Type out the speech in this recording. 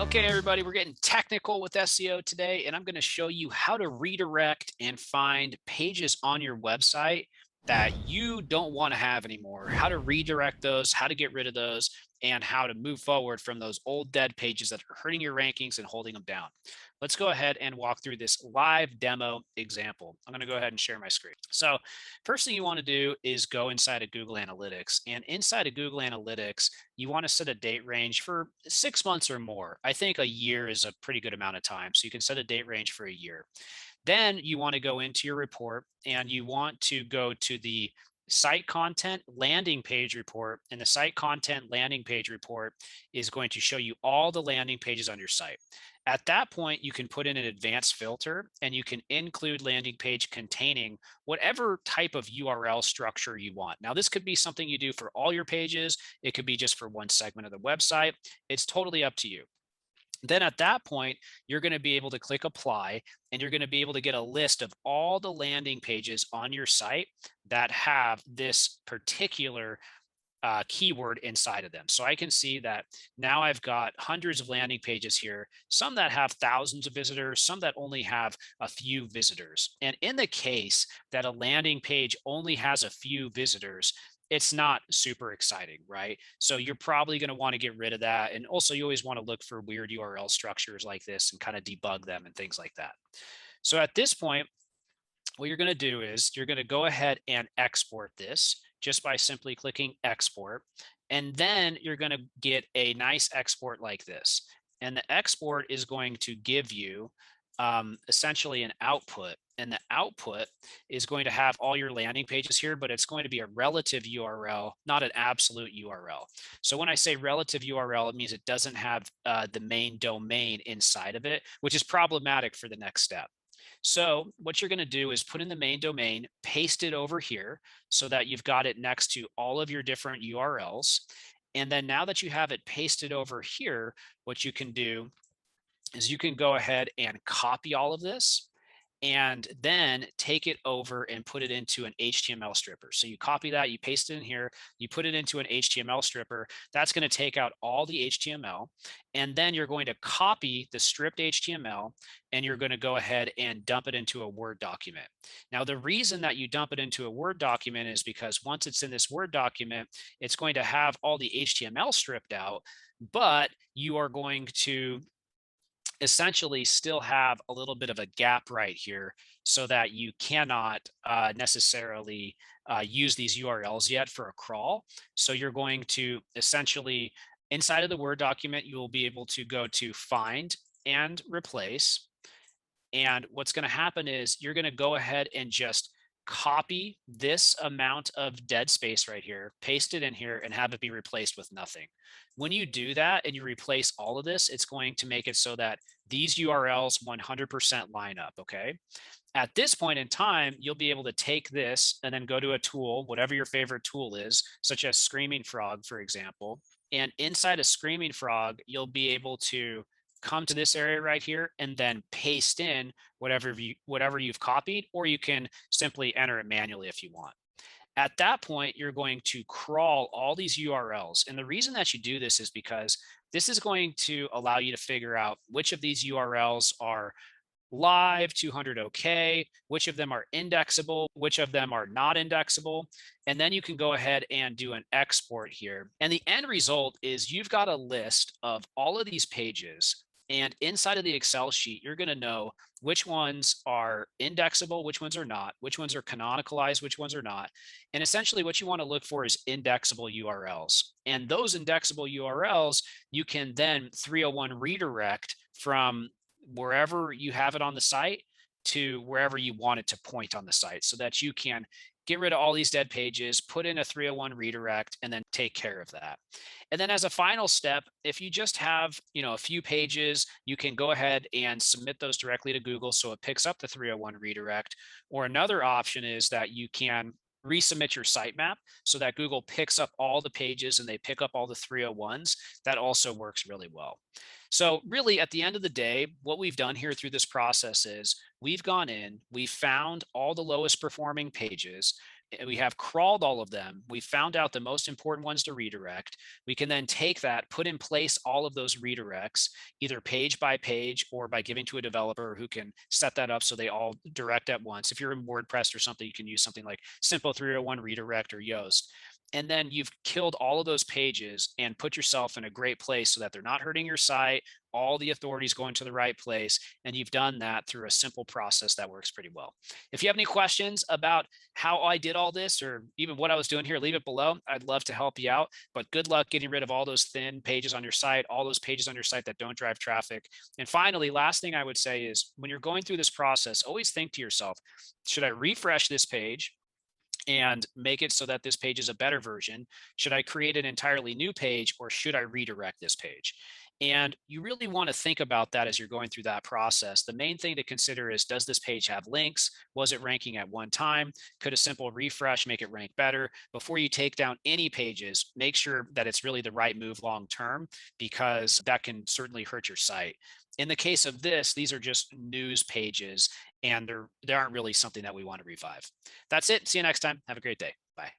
Okay, everybody, we're getting technical with SEO today, and I'm going to show you how to redirect and find pages on your website that you don't want to have anymore, how to redirect those, how to get rid of those, and how to move forward from those old dead pages that are hurting your rankings and holding them down. Let's go ahead and walk through this live demo example. I'm going to go ahead and share my screen. So, first thing you want to do is go inside of Google Analytics. And inside of Google Analytics, you want to set a date range for 6 months or more. I think a year is a pretty good amount of time. So you can set a date range for a year. Then you want to go into your report and you want to go to the site content landing page report. And the site content landing page report is going to show you all the landing pages on your site. At that point, you can put in an advanced filter and you can include landing page containing whatever type of URL structure you want. Now, this could be something you do for all your pages. It could be just for one segment of the website. It's totally up to you. Then at that point, you're going to be able to click apply and you're going to be able to get a list of all the landing pages on your site that have this particular keyword inside of them. So I can see that now I've got hundreds of landing pages here, some that have thousands of visitors, some that only have a few visitors. And in the case that a landing page only has a few visitors, it's not super exciting, right? So you're probably going to want to get rid of that. And also, you always want to look for weird URL structures like this and kind of debug them and things like that. So at this point, what you're going to do is you're going to go ahead and export this just by simply clicking export. And then you're going to get a nice export like this. And the export is going to give you essentially an output. And the output is going to have all your landing pages here, but it's going to be a relative URL, not an absolute URL. So when I say relative URL, it means it doesn't have the main domain inside of it, which is problematic for the next step. So what you're going to do is put in the main domain, paste it over here so that you've got it next to all of your different URLs. And then now that you have it pasted over here, what you can do is you can go ahead and copy all of this and then take it over and put it into an HTML stripper. So you copy that, you paste it in here, you put it into an HTML stripper. That's going to take out all the HTML. And then you're going to copy the stripped HTML and you're going to go ahead and dump it into a Word document. Now, the reason that you dump it into a Word document is because once it's in this Word document, it's going to have all the HTML stripped out, but you are going to essentially still have a little bit of a gap right here so that you cannot necessarily use these URLs yet for a crawl. So you're going to essentially, inside of the Word document, you will be able to go to find and replace. And what's going to happen is you're going to go ahead and just copy this amount of dead space right here, paste it in here, and have it be replaced with nothing. When you do that and you replace all of this, it's going to make it so that these URLs 100% line up, okay? At this point in time, you'll be able to take this and then go to a tool, whatever your favorite tool is, such as Screaming Frog, for example. And inside of Screaming Frog, you'll be able to come to this area right here and then paste in whatever you've copied, or you can simply enter it manually if you want. At that point, you're going to crawl all these URLs. And the reason that you do this is because this is going to allow you to figure out which of these URLs are live, 200 OK, which of them are indexable, which of them are not indexable. And then you can go ahead and do an export here. And the end result is you've got a list of all of these pages. And inside of the Excel sheet, you're going to know which ones are indexable, which ones are not, which ones are canonicalized, which ones are not. And essentially what you want to look for is indexable URLs. And those indexable URLs, you can then 301 redirect from wherever you have it on the site to wherever you want it to point on the site so that you can get rid of all these dead pages, put in a 301 redirect, and then take care of that. And then as a final step, if you just have, a few pages, you can go ahead and submit those directly to Google so it picks up the 301 redirect. Or another option is that you can resubmit your sitemap so that Google picks up all the pages and they pick up all the 301s. That also works really well. So really at the end of the day, what we've done here through this process is we've gone in, we found all the lowest performing pages, we have crawled all of them. We found out the most important ones to redirect. We can then take that, put in place all of those redirects, either page by page or by giving to a developer who can set that up so they all direct at once. If you're in WordPress or something, you can use something like Simple 301 Redirect or Yoast. And then you've killed all of those pages and put yourself in a great place so that they're not hurting your site. All the authority is going to the right place. And you've done that through a simple process that works pretty well. If you have any questions about how I did all this or even what I was doing here, leave it below. I'd love to help you out. But good luck getting rid of all those thin pages on your site, all those pages on your site that don't drive traffic. And finally, last thing I would say is when you're going through this process, always think to yourself, should I refresh this page and make it so that this page is a better version? Should I create an entirely new page or should I redirect this page? And you really want to think about that as you're going through that process. The main thing to consider is, does this page have links? Was it ranking at one time? Could a simple refresh make it rank better? Before you take down any pages, make sure that it's really the right move long term, because that can certainly hurt your site. In the case of this, these are just news pages and they aren't really something that we want to revive. That's it. See you next time. Have a great day. Bye.